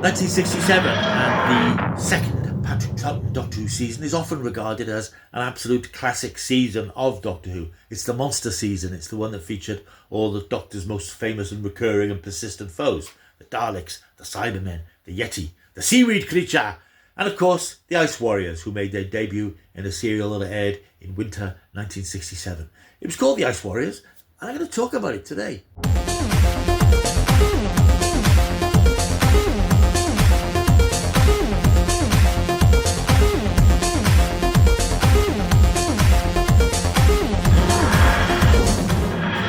1967 and the second Patrick Troughton Doctor Who season is often regarded as an absolute classic season of Doctor Who. It's the monster season. It's the one that featured all the Doctor's most famous and recurring and persistent foes. The Daleks, the Cybermen, the Yeti, the Seaweed Creature, and of course the Ice Warriors, who made their debut in a serial that aired in winter 1967. It was called the Ice Warriors, and I'm going to talk about it today.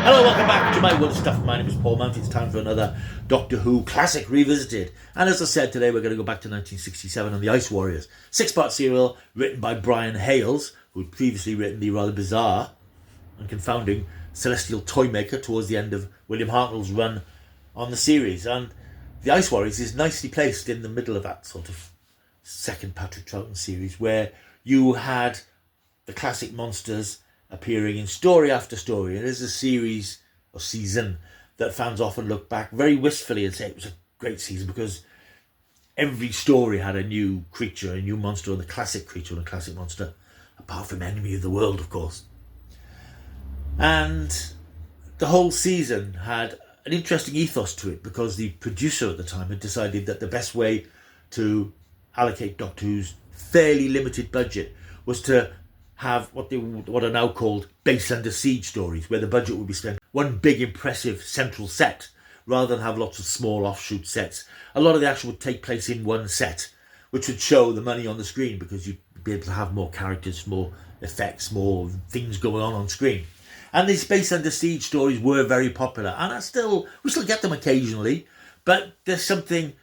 Hello, welcome back to my World of Stuff. My name is Paul Mount. It's time for another Doctor Who classic revisited. And as I said, today we're going to go back to 1967 and the Ice Warriors. 6-part serial written by Brian Hales, who had previously written the rather bizarre and confounding Celestial Toymaker towards the end of William Hartnell's run on the series. And the Ice Warriors is nicely placed in the middle of that sort of second Patrick Troughton series, where you had the classic monsters appearing in story after story. It is a series or season that fans often look back very wistfully and say it was a great season because every story had a new creature, a new monster, and the classic creature and a classic monster, apart from Enemy of the World, of course. And the whole season had an interesting ethos to it because the producer at the time had decided that the best way to allocate Doctor Who's fairly limited budget was to have what are now called base under siege stories, where the budget would be spent one big impressive central set rather than have lots of small offshoot sets. A lot of the action would take place in one set, which would show the money on the screen because you'd be able to have more characters, more effects, more things going on screen. And these base under siege stories were very popular, and we still get them occasionally, but there's something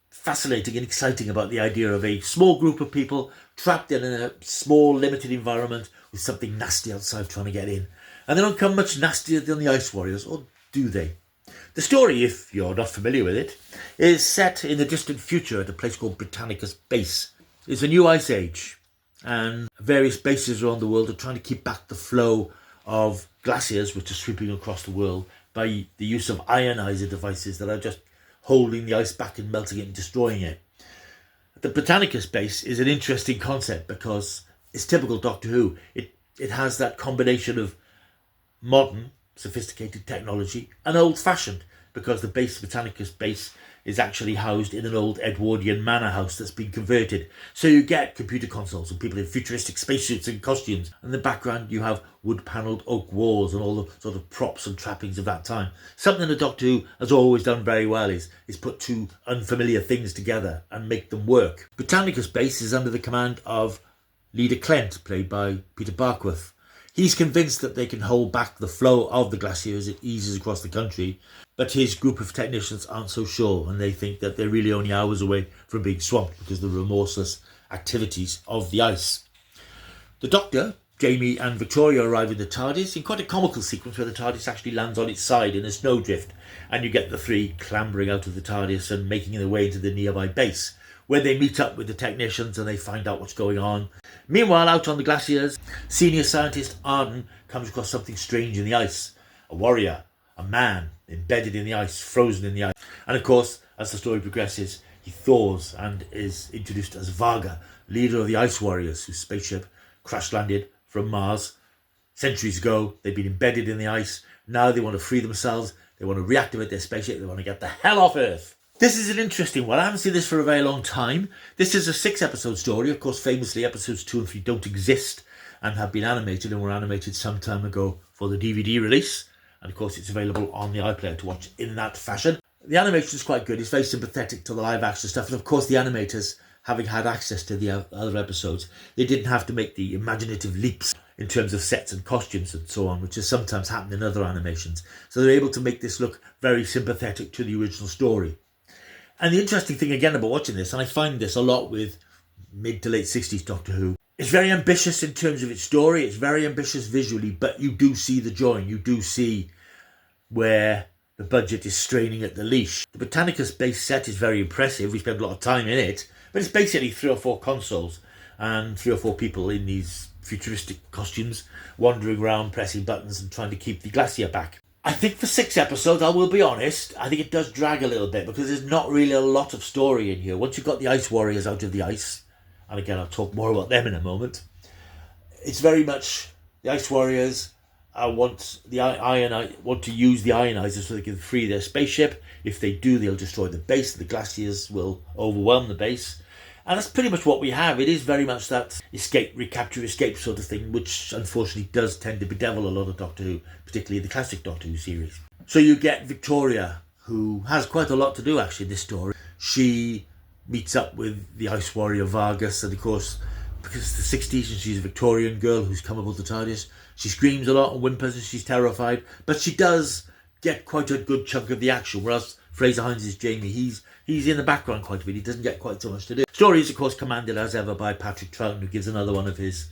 fascinating and exciting about the idea of a small group of people trapped in a small limited environment with something nasty outside trying to get in. And they don't come much nastier than the Ice Warriors, or do they? The story, if you're not familiar with it, is set in the distant future at a place called Britannicus Base. It's a new ice age, and various bases around the world are trying to keep back the flow of glaciers which are sweeping across the world by the use of ionizer devices that are just holding the ice back and melting it and destroying it. The Britannicus base is an interesting concept because it's typical Doctor Who. It has that combination of modern, sophisticated technology and old-fashioned, because the base Britannicus base is actually housed in an old Edwardian manor house that's been converted. So you get computer consoles and people in futuristic spacesuits and costumes. And in the background you have wood-panelled oak walls and all the sort of props and trappings of that time. Something that Doctor Who has always done very well is put two unfamiliar things together and make them work. Britannicus base is under the command of Leader Clent, played by Peter Barkworth. He's convinced that they can hold back the flow of the glacier as it eases across the country, but his group of technicians aren't so sure, and they think that they're really only hours away from being swamped because of the remorseless activities of the ice. The Doctor, Jamie and Victoria arrive in the TARDIS in quite a comical sequence where the TARDIS actually lands on its side in a snowdrift, and you get the three clambering out of the TARDIS and making their way into the nearby base, where they meet up with the technicians and they find out what's going on. Meanwhile, out on the glaciers, senior scientist Arden comes across something strange in the ice. A warrior, a man, embedded in the ice, frozen in the ice. And of course, as the story progresses, he thaws and is introduced as Varga, leader of the Ice Warriors, whose spaceship crash-landed from Mars centuries ago. They've been embedded in the ice. Now they want to free themselves. They want to reactivate their spaceship. They want to get the hell off Earth. This is an interesting one. I haven't seen this for a very long time. This is a 6-episode story. Of course, famously, episodes 2 and 3 don't exist and have been animated and were animated some time ago for the DVD release. And of course, it's available on the iPlayer to watch in that fashion. The animation is quite good. It's very sympathetic to the live action stuff. And of course, the animators, having had access to the other episodes, they didn't have to make the imaginative leaps in terms of sets and costumes and so on, which has sometimes happened in other animations. So they're able to make this look very sympathetic to the original story. And the interesting thing again about watching this, and I find this a lot with mid to late 60s Doctor Who, it's very ambitious in terms of its story, it's very ambitious visually, but you do see the join, you do see where the budget is straining at the leash. The Britannicus base set is very impressive, we spend a lot of time in it, but it's basically 3 or 4 consoles and 3 or 4 people in these futuristic costumes wandering around pressing buttons and trying to keep the glacier back. I think for 6 episodes, I will be honest, I think it does drag a little bit because there's not really a lot of story in here. Once you've got the Ice Warriors out of the ice, and again, I'll talk more about them in a moment, it's very much the Ice Warriors want to use the ionizers so they can free their spaceship. If they do, they'll destroy the base. The glaciers will overwhelm the base. And that's pretty much what we have. It is very much that escape, recapture, escape sort of thing, which unfortunately does tend to bedevil a lot of Doctor Who, particularly the classic Doctor Who series. So you get Victoria, who has quite a lot to do actually in this story. She meets up with the Ice Warrior Vargas, and of course, because it's the 60s and she's a Victorian girl who's come aboard the TARDIS, she screams a lot and whimpers and she's terrified, but she does get quite a good chunk of the action, whereas Fraser Hines' Jamie, he's in the background quite a bit, he doesn't get quite so much to do. The story is of course commanded as ever by Patrick Troughton, who gives another one of his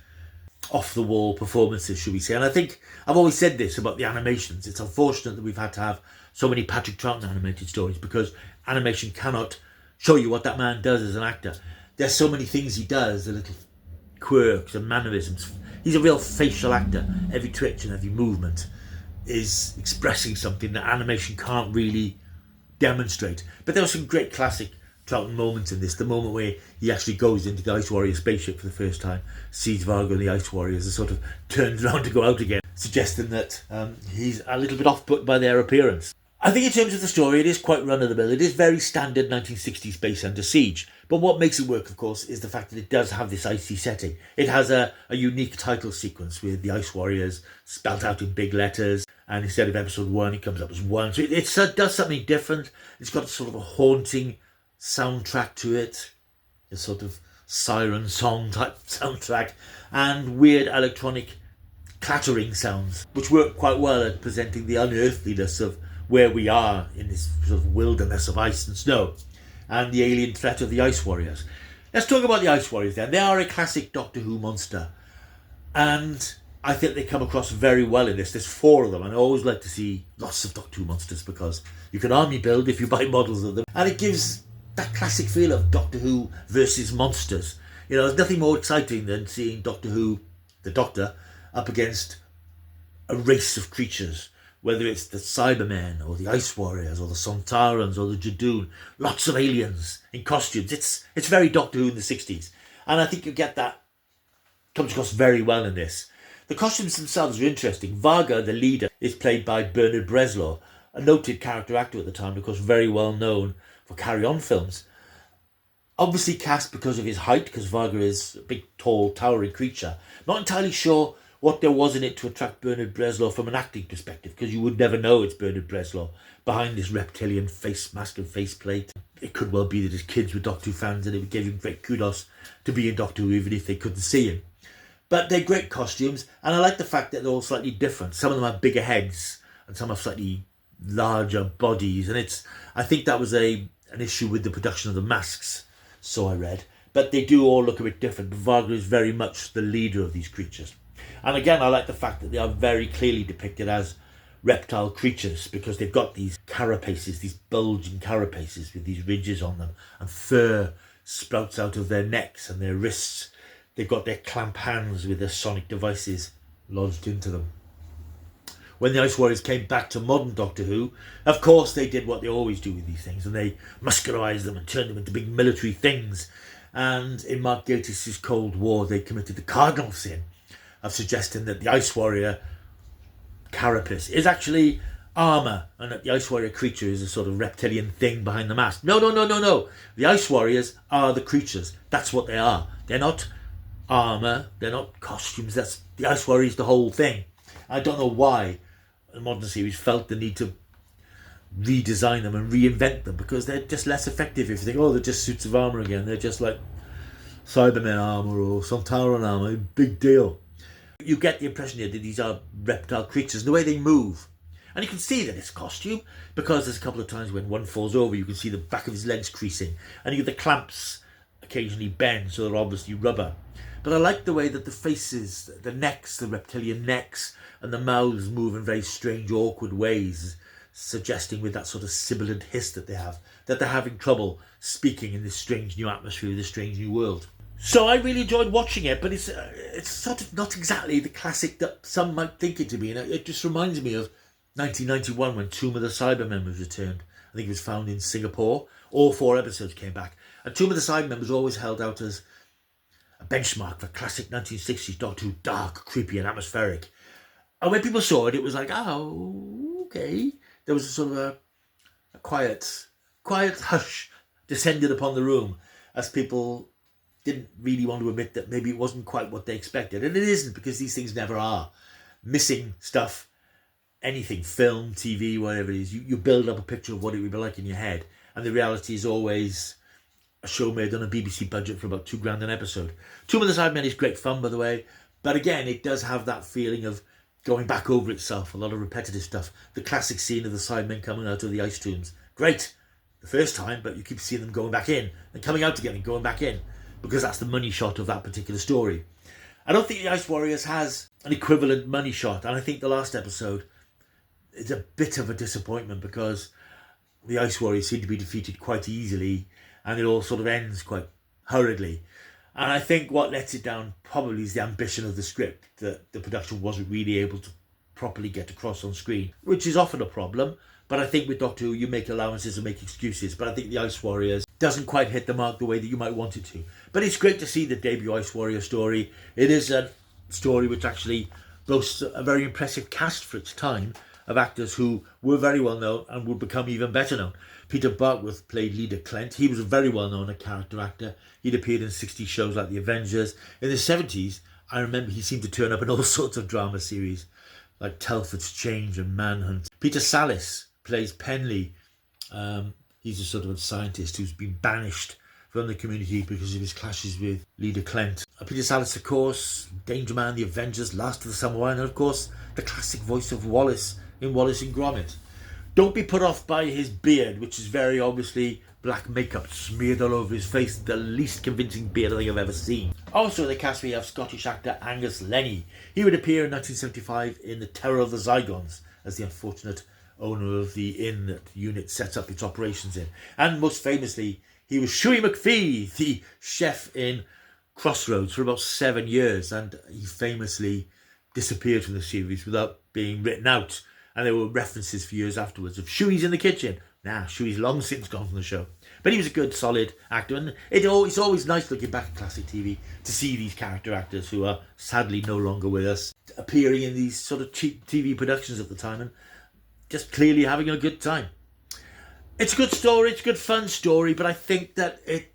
off-the-wall performances, should we say. And I think I've always said this about the animations, it's unfortunate that we've had to have so many Patrick Troughton animated stories, because animation cannot show you what that man does as an actor. There's so many things he does, the little quirks and mannerisms. He's a real facial actor. Every twitch and every movement is expressing something that animation can't really demonstrate. But there were some great classic Troughton moments in this. The moment where he actually goes into the Ice Warrior spaceship for the first time, sees Vargo and the Ice Warriors, and sort of turns around to go out again, suggesting that he's a little bit off-put by their appearance. I think in terms of the story, it is quite run-of-the-mill. It is very standard 1960s Space Under Siege. But what makes it work, of course, is the fact that it does have this icy setting. It has a unique title sequence with the Ice Warriors spelt out in big letters. And instead of episode 1, it comes up as 1. So it does something different. It's got sort of a haunting soundtrack to it. A sort of siren song type soundtrack. And weird electronic clattering sounds, which work quite well at presenting the unearthliness of where we are in this sort of wilderness of ice and snow, and the alien threat of the Ice Warriors. Let's talk about the Ice Warriors then. They are a classic Doctor Who monster, and I think they come across very well in this. There's 4 of them, and I always like to see lots of Doctor Who monsters because you can army build if you buy models of them, and it gives that classic feel of Doctor Who versus monsters. You know, there's nothing more exciting than seeing Doctor Who, the Doctor, up against a race of creatures, whether it's the Cybermen or the Ice Warriors or the Sontarans or the Jadoon, lots of aliens in costumes. It's very Doctor Who in the 60s. And I think you get that, comes across very well in this. The costumes themselves are interesting. Varga, the leader, is played by Bernard Bresslaw, a noted character actor at the time, of course very well known for Carry On films. Obviously cast because of his height, because Varga is a big, tall, towering creature. Not entirely sure what there was in it to attract Bernard Bresslaw from an acting perspective, because you would never know it's Bernard Bresslaw behind this reptilian face mask and faceplate. It could well be that his kids were Doctor Who fans and it gave him great kudos to be in Doctor Who even if they couldn't see him. But they're great costumes, and I like the fact that they're all slightly different. Some of them have bigger heads and some have slightly larger bodies, and I think that was an issue with the production of the masks, so I read. But they do all look a bit different. But Varga is very much the leader of these creatures. And again, I like the fact that they are very clearly depicted as reptile creatures, because they've got these carapaces, these bulging carapaces with these ridges on them, and fur sprouts out of their necks and their wrists. They've got their clamp hands with their sonic devices lodged into them. When the Ice Warriors came back to modern Doctor Who, of course they did what they always do with these things, and they muscularised them and turned them into big military things. And in Mark Gatiss' Cold War, they committed the cardinal sin of suggesting that the Ice Warrior carapace is actually armour, and that the Ice Warrior creature is a sort of reptilian thing behind the mask. No. The Ice Warriors are the creatures. That's what they are. They're not armour, they're not costumes. That's the Ice Warrior is the whole thing. I don't know why the modern series felt the need to redesign them and reinvent them, because they're just less effective if you think, oh, they're just suits of armour again. They're just like Cybermen armour or Sontaran armour. Big deal. You get the impression here that these are reptile creatures, and the way they move. And you can see that it's costume, because there's a couple of times when one falls over, you can see the back of his legs creasing, and you get the clamps occasionally bend, so they're obviously rubber. But I like the way that the faces, the necks, the reptilian necks, and the mouths move in very strange, awkward ways, suggesting with that sort of sibilant hiss that they have, that they're having trouble speaking in this strange new atmosphere, this strange new world. So I really enjoyed watching it, but it's sort of not exactly the classic that some might think it to be. And it just reminds me of 1991, when Tomb of the Cybermen was returned. I think it was found in Singapore. All 4 episodes came back. And Tomb of the Cybermen was always held out as a benchmark for classic 1960s Doctor Who, dark, creepy and atmospheric. And when people saw it, it was like, oh, okay. There was a sort of a quiet hush descended upon the room as people didn't really want to admit that maybe it wasn't quite what they expected. And it isn't, because these things never are. Missing stuff, anything, film, TV, whatever it is, you build up a picture of what it would be like in your head. And the reality is always a show made on a BBC budget for about $2,000 an episode. Tomb of the Cybermen is great fun, by the way. But again, it does have that feeling of going back over itself, a lot of repetitive stuff. The classic scene of the Cybermen coming out of the ice tombs. Great the first time, but you keep seeing them going back in and coming out again and going back in, because that's the money shot of that particular story. I don't think the Ice Warriors has an equivalent money shot, and I think the last episode is a bit of a disappointment, because the Ice Warriors seem to be defeated quite easily and it all sort of ends quite hurriedly. And I think what lets it down probably is the ambition of the script, that the production wasn't really able to properly get across on screen, which is often a problem. But I think with Doctor Who, you make allowances and make excuses. But I think the Ice Warriors doesn't quite hit the mark the way that you might want it to. But it's great to see the debut Ice Warrior story. It is a story which actually boasts a very impressive cast for its time of actors who were very well known and would become even better known. Peter Barkworth played Leader Clint. He was a very well known character actor. He'd appeared in 60 shows like The Avengers. In the 70s, I remember he seemed to turn up in all sorts of drama series like Telford's Change and Manhunt. Peter Sallis plays Penley. He's a sort of a scientist who's been banished from the community because of his clashes with Leader Clint. Peter Sallis, of course, Danger Man, The Avengers, Last of the Summer Wine, and of course, the classic voice of Wallace in Wallace and Gromit. Don't be put off by his beard, which is very obviously black makeup smeared all over his face, the least convincing beard I think I've ever seen. Also in the cast we have Scottish actor Angus Lennie. He would appear in 1975 in The Terror of the Zygons as the unfortunate owner of the inn that unit sets up its operations in. And most famously, he was Shuey McPhee, the chef in Crossroads, for about 7 years, and he famously disappeared from the series without being written out. And there were references for years afterwards of Shuey's in the kitchen. Now, Shuey's long since gone from the show. But he was a good, solid actor. And it's always nice looking back at classic TV to see these character actors who are sadly no longer with us appearing in these sort of cheap TV productions at the time and just clearly having a good time. It's a good story. It's a good, fun story. But I think that it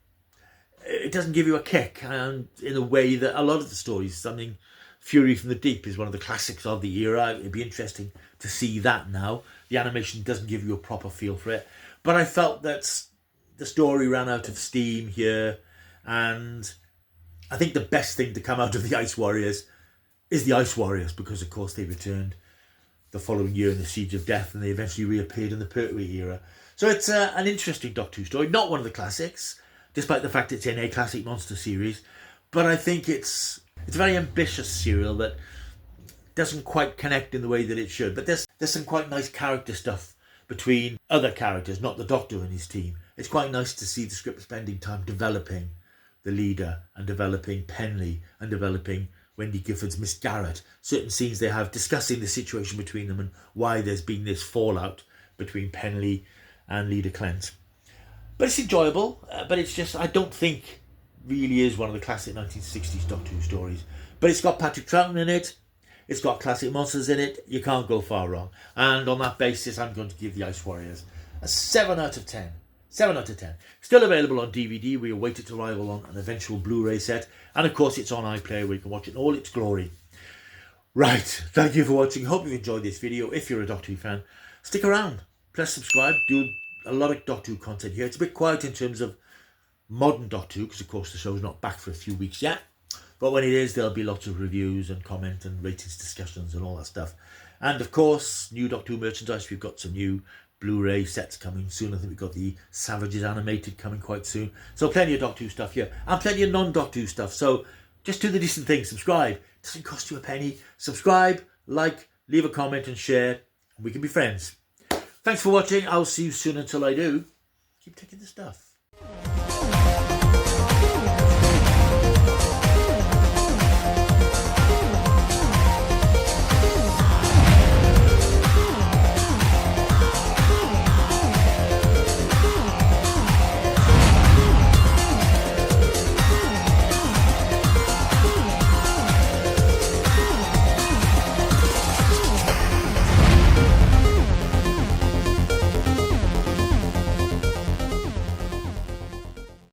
doesn't give you a kick. And in a way that a lot of the stories, something... Fury from the Deep is one of the classics of the era. It'd be interesting to see that now. The animation doesn't give you a proper feel for it. But I felt that the story ran out of steam here. And I think the best thing to come out of the Ice Warriors is the Ice Warriors, because of course they returned the following year in the Siege of Death and they eventually reappeared in the Pertwee era. So it's an interesting Doctor Who story. Not one of the classics, despite the fact it's in a classic monster series. But I think it's a very ambitious serial that doesn't quite connect in the way that it should. But there's some quite nice character stuff between other characters, not the Doctor and his team. It's quite nice to see the script spending time developing the leader and developing Penley and developing Wendy Gifford's Miss Garrett. Certain scenes they have discussing the situation between them and why there's been this fallout between Penley and Leader Clint. But it's enjoyable, but it's just, I don't think really is one of the classic 1960s Doctor Who stories. But it's got Patrick Troughton in it, it's got classic monsters in it, you can't go far wrong. And on that basis, I'm going to give the Ice Warriors a 7 out of 10. 7 out of 10. Still available on DVD. We await its arrival on an eventual Blu-ray set. And of course, it's on iPlayer where you can watch it in all its glory. Right, thank you for watching. Hope you've enjoyed this video. If you're a Doctor Who fan, stick around. Press subscribe. Do a lot of Doctor Who content here. It's a bit quiet in terms of modern Doctor Who, because of course the show's not back for a few weeks yet. But when it is, there'll be lots of reviews and comment and ratings discussions and all that stuff. And of course, new Doctor Who merchandise. We've got some new Blu-ray sets coming soon. I think we've got the Savages animated coming quite soon. So plenty of Doctor Who stuff here. And plenty of non-Doctor Who stuff. So just do the decent thing. Subscribe. It doesn't cost you a penny. Subscribe, like, leave a comment and share. And we can be friends. Thanks for watching. I'll see you soon. Until I do, keep taking the stuff.